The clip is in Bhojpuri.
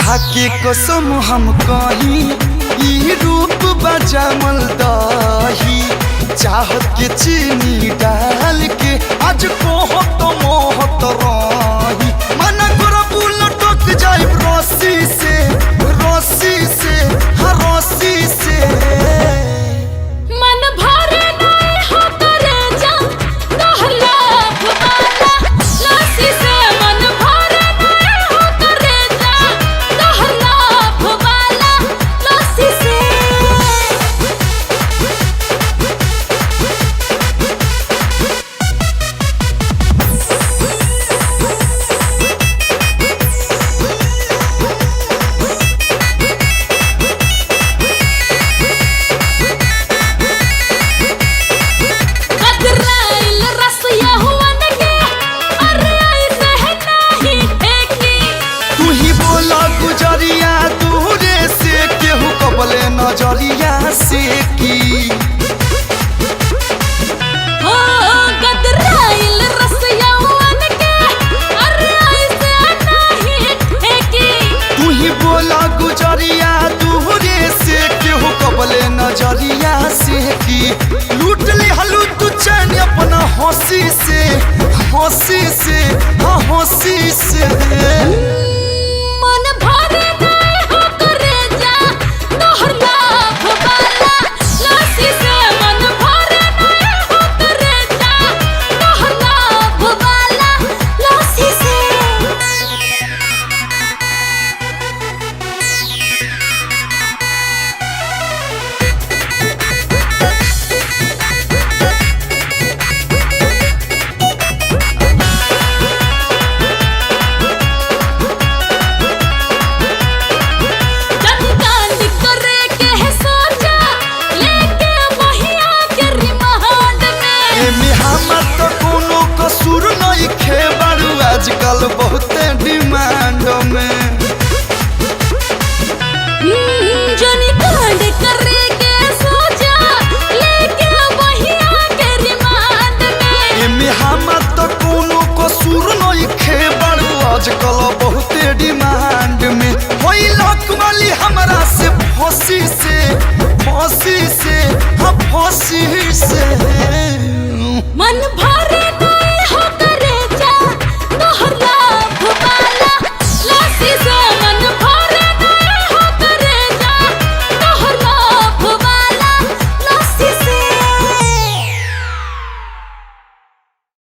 खाके कसम हम कही ई रूप बजामल दही चाहत के चीनी डाल के आज कोहत मोहत रही मन करबू लटक जाए रस्सी से हाँ रस्सी से मन भरे नहीं हो करे जा कहला भवाला लस्सी से मन भरे नहीं हो करे जा कहला भवाला लस्सी से कतराइल रसिया हुआ नगे अरे ऐसे है नहीं ठेकी तू ही बोला गुजरिया दूरे से केहू कबले नजरिया से की हो कतराइल रसिया हुआ नगे अरे ऐसे नहीं ठेकी तू ही बोला गुजरिया दूरे से केहू कबले नजरिया से की लूट ली हलू तू चैन अपना हंसी से हाँ हंसी से मन भरे नहीं हो करे जा कहला भवाला लस्सी से मन भरे नहीं हो करे जा कहला भवाला लस्सी से जनकांड करे के है सोचा लेके बहिया के रिमांड में एमे हमर तो कोनो कसूर नहीं खे बारू आजकल बहुत डिमांड में जनकांड करे के सोचा लेके बहिया के रिमांड में एमे हमर तो कोनो कसूर नहीं खे बारू आजकल बहुत डिमांड में होई लक वाली हमरा से फांसी से हाँ फांसी से मन भर